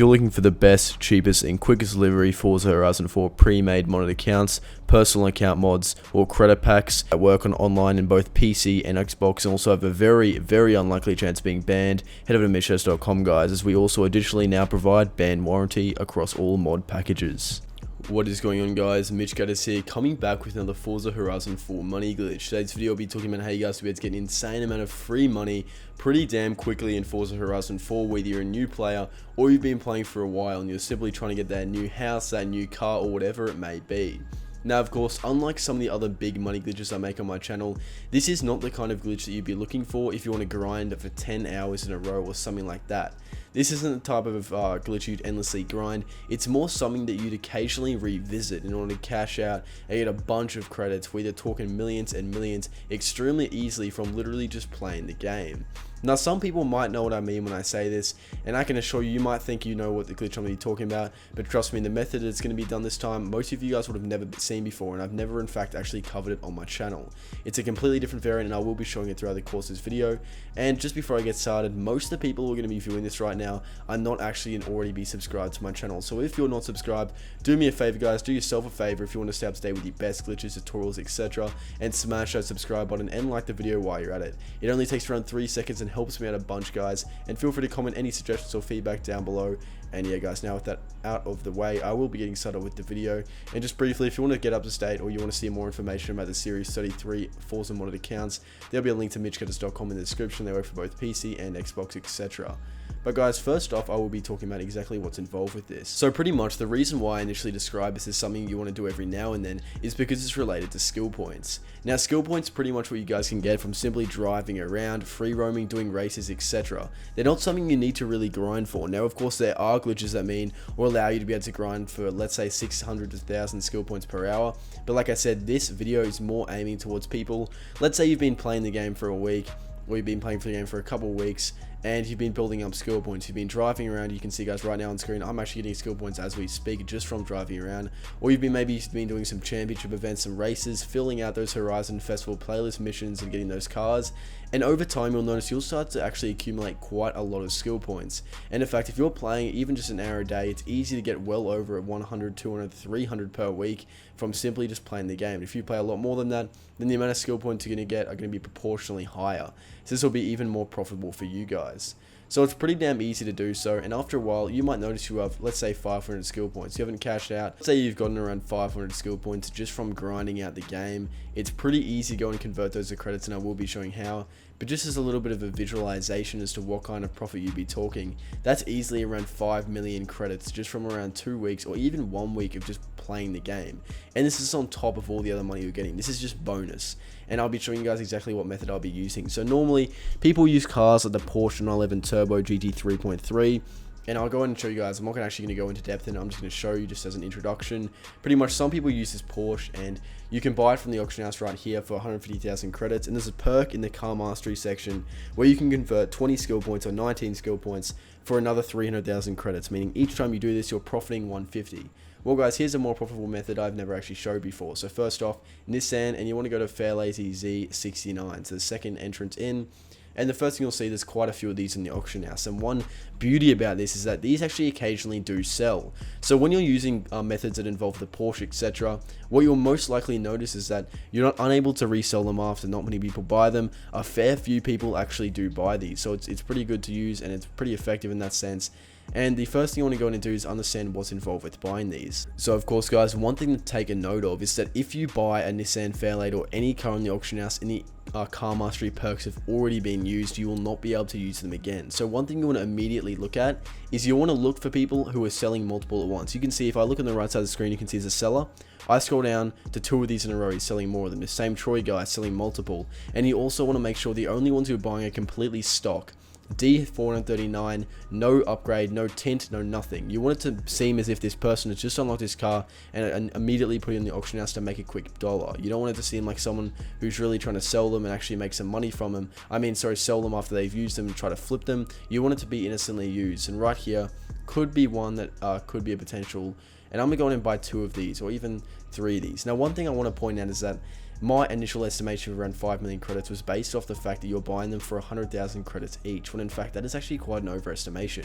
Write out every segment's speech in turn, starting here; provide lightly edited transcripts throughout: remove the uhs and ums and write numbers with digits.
you're looking for the best, cheapest and quickest delivery Forza Horizon 4 pre-made modded accounts, personal account mods or credit packs that work on online in both PC and Xbox and also have a very unlikely chance of being banned, head over to MitchCactus.com guys, as we also additionally now provide ban warranty across all mod packages. What is going on guys, MitchCactus here, coming back with another Forza Horizon 4 money glitch. Today's video I'll be talking about how you guys will be able to get an insane amount of free money pretty damn quickly in Forza Horizon 4, whether you're a new player or you've been playing for a while and you're simply trying to get that new house, that new car or whatever it may be. Now of course, unlike some of the other big money glitches I make on my channel, this is not the kind of glitch that you'd be looking for if you want to grind for 10 hours in a row or something like that. This isn't the type of glitch you'd endlessly grind, it's more something that you'd occasionally revisit in order to cash out and get a bunch of credits where you're talking millions and millions extremely easily from literally just playing the game. Now some people might know what I mean when I say this, and I can assure you, you might think you know what the glitch I'm going to be talking about, but trust me, the method it's going to be done this time, most of you guys would have never seen before, and I've never in fact actually covered it on my channel. It's a completely different variant and I will be showing it throughout the course of this video. And just before I get started, most of the people who are going to be viewing this right now are not actually and already be subscribed to my channel, so if you're not subscribed, do me a favor guys, do yourself a favor if you want to stay up to date with the best glitches, tutorials, etc., and smash that subscribe button and like the video while you're at it. It only takes around 3 seconds and helps me out a bunch guys, and feel free to comment any suggestions or feedback down below. And yeah guys, now with that out of the way, I will be getting started with the video. And just briefly, if you want to get up to date or you want to see more information about the Series 33 Forza modded accounts, there'll be a link to MitchCactus.com in the description. They work for both PC and Xbox, etc. But guys, first off, I will be talking about exactly what's involved with this. So pretty much the reason why I initially described this as something you want to do every now and then is because it's related to skill points. Now skill points are pretty much what you guys can get from simply driving around, free roaming, doing races, etc. They're not something you need to really grind for. Now of course there are glitches that mean or allow you to be able to grind for, let's say, 600 to 1000 skill points per hour, but like I said, this video is more aiming towards people. Let's say you've been playing the game for a week, or you've been playing for the game for a couple of weeks and you've been building up skill points, you've been driving around. You can see guys right now on screen, I'm actually getting skill points as we speak just from driving around. Or you've been maybe doing some championship events, some races, filling out those Horizon Festival playlist missions and getting those cars, and over time you'll notice you'll start to actually accumulate quite a lot of skill points. And in fact, if you're playing even just an hour a day, it's easy to get well over 100, 200, 300 per week from simply just playing the game. And if you play a lot more than that, then the amount of skill points you're going to get are going to be proportionally higher. So this will be even more profitable for you guys. So it's pretty damn easy to do so, and after a while you might notice you have, let's say, 500 skill points. You haven't cashed out. Let's say you've gotten around 500 skill points just from grinding out the game. It's pretty easy to go and convert those to credits, and I will be showing how. But just as a little bit of a visualization as to what kind of profit you'd be talking, that's easily around 5 million credits just from around 2 weeks or even 1 week of just playing the game. And this is on top of all the other money you're getting. This is just bonus. And I'll be showing you guys exactly what method I'll be using. So normally people use cars like the Porsche 911 Turbo GT 3.3. And I'll go ahead and show you guys. I'm not actually going to go into depth in it. I'm just going to show you just as an introduction. Pretty much some people use this Porsche and you can buy it from the auction house right here for 150,000 credits. And there's a perk in the car mastery section where you can convert 20 skill points or 19 skill points for another 300,000 credits. Meaning each time you do this, you're profiting 150. Well guys, here's a more profitable method I've never actually showed before. So first off, Nissan, and you want to go to Fairlazy Z69. So the second entrance in. And the first thing you'll see, there's quite a few of these in the auction house. And one beauty about this is that these actually occasionally do sell. So when you're using methods that involve the Porsche, etc., what you'll most likely notice is that you're not unable to resell them after not many people buy them. A fair few people actually do buy these. So it's pretty good to use and it's pretty effective in that sense. And the first thing you want to go in and do is understand what's involved with buying these. So of course guys, one thing to take a note of is that if you buy a Nissan Fairlade or any car in the auction house and the car mastery perks have already been used, you will not be able to use them again. So one thing you want to immediately look at is you want to look for people who are selling multiple at once. You can see if I look on the right side of the screen, you can see there's a seller. I scroll down to 2 of these in a row, he's selling more of them. The same Troy guy selling multiple. And you also want to make sure the only ones who are buying are completely stock. D439, no upgrade, no tint, no nothing. You want it to seem as if this person has just unlocked this car and immediately put it in the auction house to make a quick dollar. You don't want it to seem like someone who's really trying to sell them and actually make some money from them. Sell them after they've used them and try to flip them. You want it to be innocently used. And right here could be one that could be a potential. And I'm going to go in and buy 2 of these or even 3 of these. Now one thing I want to point out is that my initial estimation of around 5 million credits was based off the fact that you're buying them for 100,000 credits each, when in fact that is actually quite an overestimation.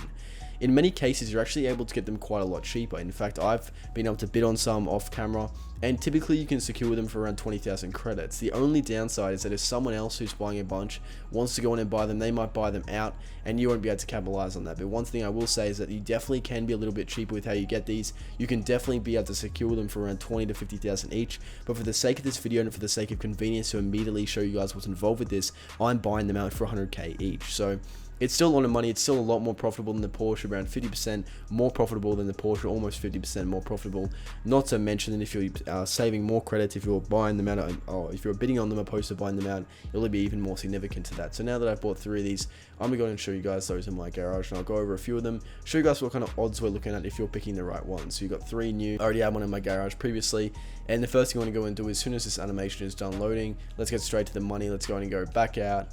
in many cases you're actually able to get them quite a lot cheaper. In fact, I've been able to bid on some off camera, and typically you can secure them for around 20,000 credits. The only downside is that if someone else who's buying a bunch wants to go in and buy them, they might buy them out and you won't be able to capitalize on that. But one thing I will say is that you definitely can be a little bit cheaper with how you get these. You can definitely be able to secure them for around 20 to 50,000 each, but for the sake of this video and for the sake of convenience to immediately show you guys what's involved with this, I'm buying them out for 100k each. So it's still a lot of money. It's still a lot more profitable than the Porsche, around 50% more profitable than the Porsche, almost 50% more profitable. Not to mention that if you're saving more credits, if you're buying them out, or if you're bidding on them opposed to buying them out, it'll be even more significant to that. So now that I've bought 3 of these, I'm going to go and show you guys those in my garage, and I'll go over a few of them, show you guys what kind of odds we're looking at if you're picking the right one. So you've got 3 new. I already had one in my garage previously, and the first thing I want to go and do as soon as this animation is done loading, let's get straight to the money. Let's go and go back out.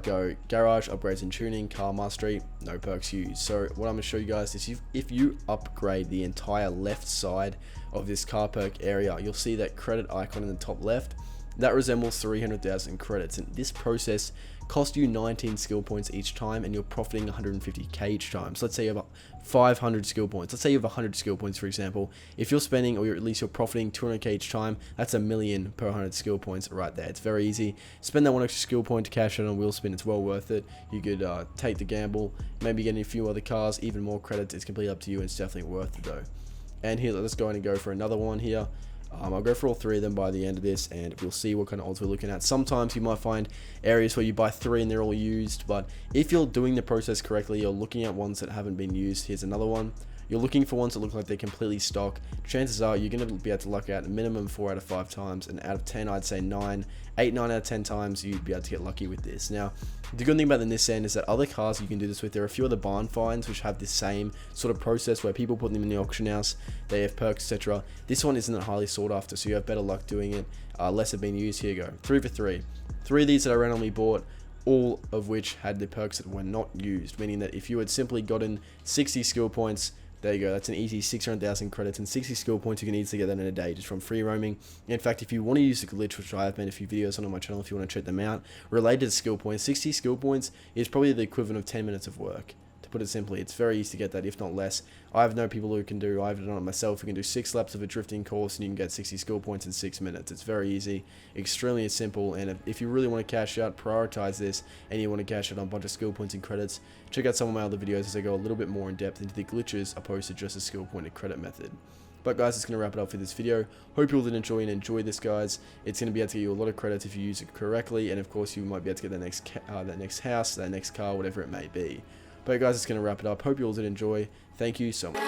Go garage, upgrades and tuning, car mastery, no perks used. So what I'm going to show you guys is if you upgrade the entire left side of this car perk area, you'll see that credit icon in the top left. That resembles 300,000 credits, and this process costs you 19 skill points each time, and you're profiting 150k each time. So let's say you have 500 skill points. Let's say you have 100 skill points, for example. If you're spending, or at least you're profiting 200k each time, that's $1 million per 100 skill points right there. It's very easy. Spend that 1 extra skill point to cash out on wheel spin. It's well worth it. You could take the gamble, maybe get a few other cars, even more credits. It's completely up to you. It's definitely worth it though. And here, let's go in and go for another one here. I'll go for all 3 of them by the end of this, and we'll see what kind of odds we're looking at. Sometimes you might find areas where you buy 3 and they're all used, but if you're doing the process correctly, you're looking at ones that haven't been used. Here's another one. You're looking for ones that look like they're completely stock. Chances are you're going to be able to luck out a minimum 4 out of 5 times, and out of 10 I'd say 9 out of 10 times you'd be able to get lucky with this. Now the good thing about the Nissan is that other cars you can do this with. There are a few other barn finds which have this same sort of process where people put them in the auction house, they have perks, etc. This one isn't that highly sought after, so you have better luck doing it. Less have been used. Here you go, 3 for 3 of these that I randomly bought, all of which had the perks that were not used, meaning that if you had simply gotten 60 skill points, there you go, that's an easy 600,000 credits, and 60 skill points you can easily get that in a day just from free roaming. In fact, if you want to use a glitch, which I have made a few videos on my channel if you want to check them out, related to skill points, 60 skill points is probably the equivalent of 10 minutes of work. To put it simply, it's very easy to get that, if not less. I have known people who can do, I've done it myself, who can do 6 laps of a drifting course and you can get 60 skill points in 6 minutes. It's very easy, extremely simple, and if you really want to cash out, prioritize this, and you want to cash out on a bunch of skill points and credits, check out some of my other videos as I go a little bit more in depth into the glitches opposed to just a skill point and credit method. But guys, it's going to wrap it up for this video. Hope you all did enjoy this, guys. It's going to be able to get you a lot of credits if you use it correctly, and of course you might be able to get that next house, that next car, whatever it may be. But guys, it's going to wrap it up. Hope you all did enjoy. Thank you so much.